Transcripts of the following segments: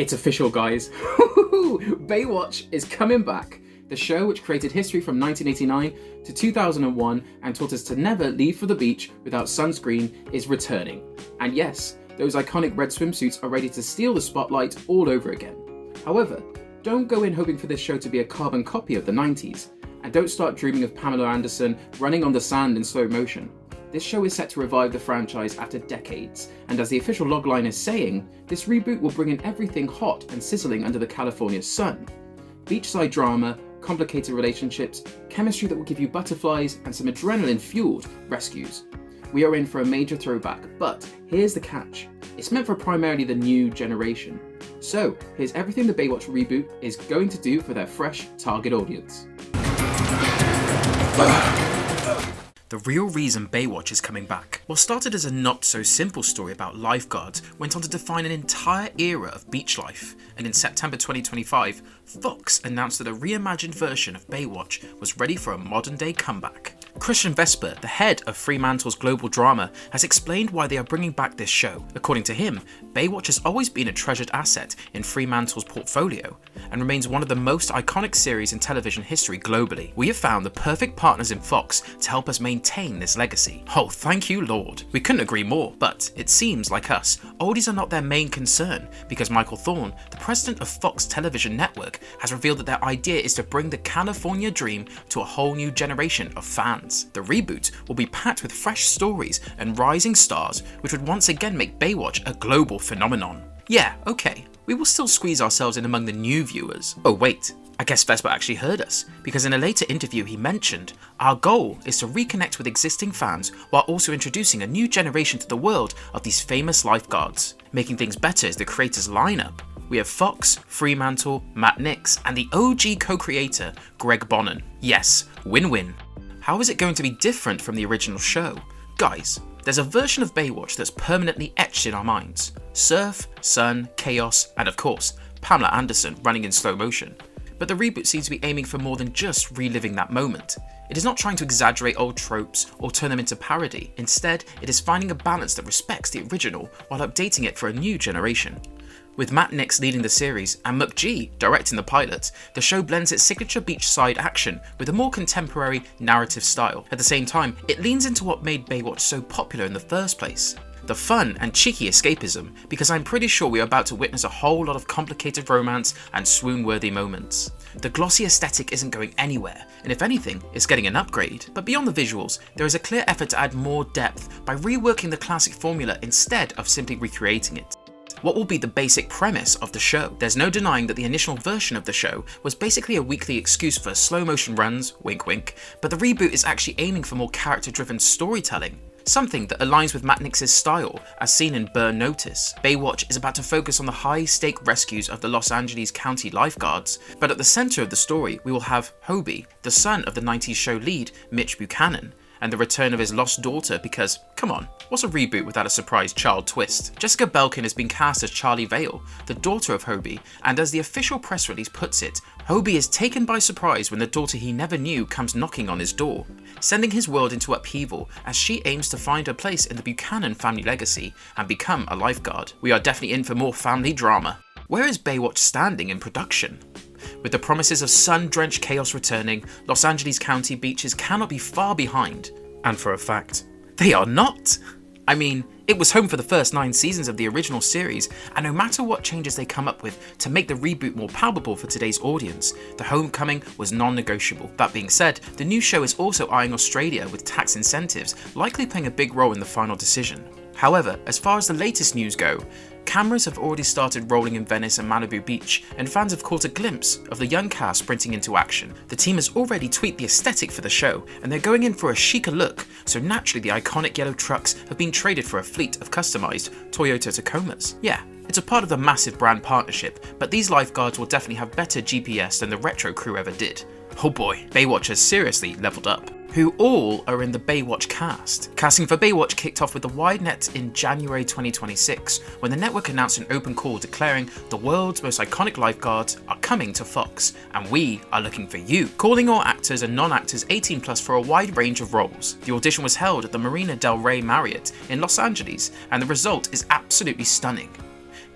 It's official, guys. Baywatch is coming back. The show, which created history from 1989 to 2001 and taught us to never leave for the beach without sunscreen, is returning. And yes, those iconic red swimsuits are ready to steal the spotlight all over again. However, don't go in hoping for this show to be a carbon copy of the 90s, and don't start dreaming of Pamela Anderson running on the sand in slow motion. This show is set to revive the franchise after decades, and as the official logline is saying, this reboot will bring in everything hot and sizzling under the California sun. Beachside drama, complicated relationships, chemistry that will give you butterflies, and some adrenaline-fueled rescues. We are in for a major throwback, but here's the catch. It's meant for primarily the new generation. So, here's everything the Baywatch reboot is going to do for their fresh target audience. The real reason Baywatch is coming back. What started as a not-so-simple story about lifeguards went on to define an entire era of beach life, and in September 2025, Fox announced that a reimagined version of Baywatch was ready for a modern-day comeback. Christian Vesper, the head of Fremantle's global drama, has explained why they are bringing back this show. According to him, Baywatch has always been a treasured asset in Fremantle's portfolio and remains one of the most iconic series in television history globally. We have found the perfect partners in Fox to help us maintain this legacy. Oh, thank you, Lord. We couldn't agree more, but it seems like us, oldies are not their main concern because Michael Thorne, the president of Fox Television Network, has revealed that their idea is to bring the California dream to a whole new generation of fans. The reboot will be packed with fresh stories and rising stars, which would once again make Baywatch a global phenomenon. Yeah, okay, we will still squeeze ourselves in among the new viewers. Oh wait, I guess Vesper actually heard us, because in a later interview he mentioned, our goal is to reconnect with existing fans while also introducing a new generation to the world of these famous lifeguards. Making things better is the creators' lineup. We have Fox, Fremantle, Matt Nix, and the OG co-creator, Greg Bonnen. Yes, win-win. How is it going to be different from the original show? Guys, there's a version of Baywatch that's permanently etched in our minds. Surf, sun, chaos, and of course, Pamela Anderson running in slow motion. But the reboot seems to be aiming for more than just reliving that moment. It is not trying to exaggerate old tropes or turn them into parody. Instead, it is finding a balance that respects the original while updating it for a new generation. With Matt Nix leading the series and McG directing the pilot, the show blends its signature beachside action with a more contemporary narrative style. At the same time, it leans into what made Baywatch so popular in the first place. The fun and cheeky escapism, because I'm pretty sure we are about to witness a whole lot of complicated romance and swoon-worthy moments. The glossy aesthetic isn't going anywhere, and if anything, it's getting an upgrade. But beyond the visuals, there is a clear effort to add more depth by reworking the classic formula instead of simply recreating it. What will be the basic premise of the show? There's no denying that the initial version of the show was basically a weekly excuse for slow motion runs, wink wink, but the reboot is actually aiming for more character driven storytelling. Something that aligns with Matt Nix's style, as seen in Burn Notice. Baywatch is about to focus on the high-stake rescues of the Los Angeles County lifeguards, but at the center of the story we will have Hobie, the son of the 90s show lead Mitch Buchanan, and the return of his lost daughter because, come on, what's a reboot without a surprise child twist? Jessica Belkin has been cast as Charlie Vale, the daughter of Hobie, and as the official press release puts it, Hobie is taken by surprise when the daughter he never knew comes knocking on his door, sending his world into upheaval as she aims to find her place in the Buchanan family legacy and become a lifeguard. We are definitely in for more family drama. Where is Baywatch standing in production? With the promises of sun-drenched chaos returning, Los Angeles County beaches cannot be far behind. And for a fact, they are not! I mean, it was home for the first 9 seasons of the original series, and no matter what changes they come up with to make the reboot more palatable for today's audience, the homecoming was non-negotiable. That being said, the new show is also eyeing Australia with tax incentives, likely playing a big role in the final decision. However, as far as the latest news go, cameras have already started rolling in Venice and Malibu Beach, and fans have caught a glimpse of the young cast sprinting into action. The team has already tweaked the aesthetic for the show, and they're going in for a chicer look, so naturally the iconic yellow trucks have been traded for a fleet of customized Toyota Tacomas. Yeah, it's a part of the massive brand partnership, but these lifeguards will definitely have better GPS than the retro crew ever did. Oh boy, Baywatch has seriously leveled up. Who all are in the Baywatch cast. Casting for Baywatch kicked off with the wide net in January 2026, when the network announced an open call declaring the world's most iconic lifeguards are coming to Fox, and we are looking for you, calling all actors and non-actors 18+ for a wide range of roles. The audition was held at the Marina del Rey Marriott in Los Angeles, and the result is absolutely stunning.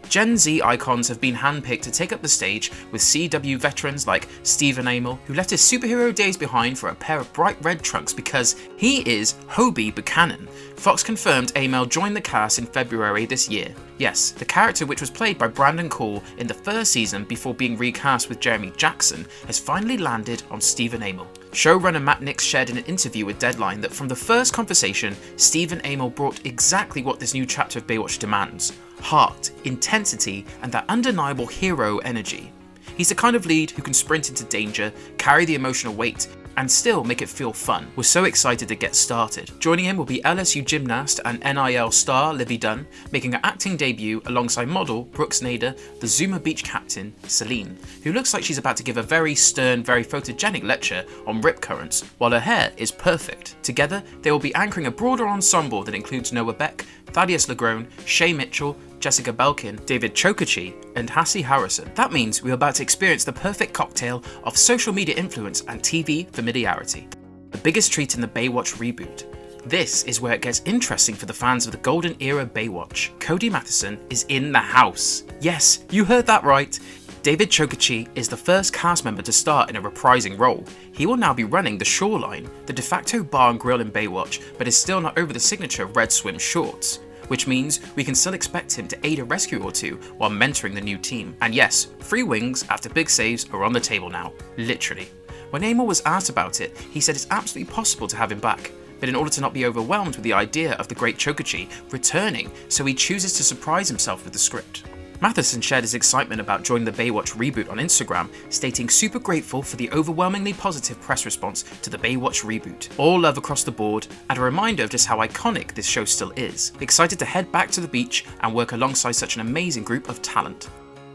Gen Z icons have been handpicked to take up the stage, with CW veterans like Stephen Amell, who left his superhero days behind for a pair of bright red trunks because he is Hobie Buchanan. Fox confirmed Amell joined the cast in February this year. Yes, the character, which was played by Brandon Cole in the first season before being recast with Jeremy Jackson, has finally landed on Stephen Amell. Showrunner Matt Nix shared in an interview with Deadline that from the first conversation, Stephen Amell brought exactly what this new chapter of Baywatch demands: heart, intensity, and that undeniable hero energy. He's the kind of lead who can sprint into danger, carry the emotional weight, and still make it feel fun. We're so excited to get started. Joining him will be LSU gymnast and NIL star Livy Dunn, making her acting debut alongside model Brooks Nader, the Zuma Beach captain Celine, who looks like she's about to give a very stern, very photogenic lecture on rip currents, while her hair is perfect. Together, they will be anchoring a broader ensemble that includes Noah Beck, Thaddeus Lagrone, Shay Mitchell, Jessica Belkin, David Chokuchi, and Hassie Harrison. That means we're about to experience the perfect cocktail of social media influence and TV familiarity. The biggest treat in the Baywatch reboot. This is where it gets interesting for the fans of the golden era Baywatch. Cody Matheson is in the house. Yes, you heard that right. David Chokuchi is the first cast member to start in a reprising role. He will now be running the Shoreline, the de facto bar and grill in Baywatch, but is still not over the signature red swim shorts, which means we can still expect him to aid a rescue or two while mentoring the new team. And yes, free wings after big saves are on the table now, literally. When Amell was asked about it, he said it's absolutely possible to have him back, but in order to not be overwhelmed with the idea of the great Chokuchi returning, so he chooses to surprise himself with the script. Matheson shared his excitement about joining the Baywatch reboot on Instagram, stating super grateful for the overwhelmingly positive press response to the Baywatch reboot. All love across the board, and a reminder of just how iconic this show still is. Excited to head back to the beach and work alongside such an amazing group of talent.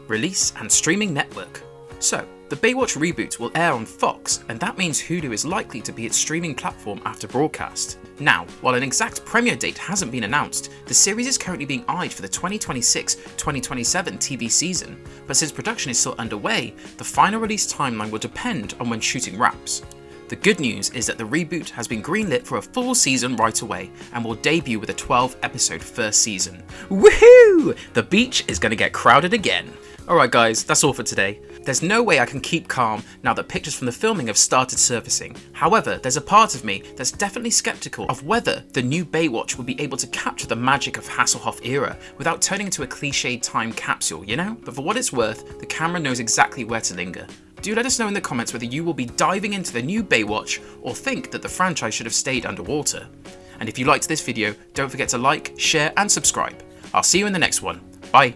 Release and streaming network. So, the Baywatch reboot will air on Fox, and that means Hulu is likely to be its streaming platform after broadcast. Now, while an exact premiere date hasn't been announced, the series is currently being eyed for the 2026-2027 TV season, but since production is still underway, the final release timeline will depend on when shooting wraps. The good news is that the reboot has been greenlit for a full season right away, and will debut with a 12-episode first season. Woohoo! The beach is going to get crowded again. Alright guys, that's all for today. There's no way I can keep calm now that pictures from the filming have started surfacing. However, there's a part of me that's definitely skeptical of whether the new Baywatch will be able to capture the magic of Hasselhoff era without turning into a cliched time capsule, you know? But for what it's worth, the camera knows exactly where to linger. Do let us know in the comments whether you will be diving into the new Baywatch or think that the franchise should have stayed underwater. And if you liked this video, don't forget to like, share and subscribe. I'll see you in the next one. Bye.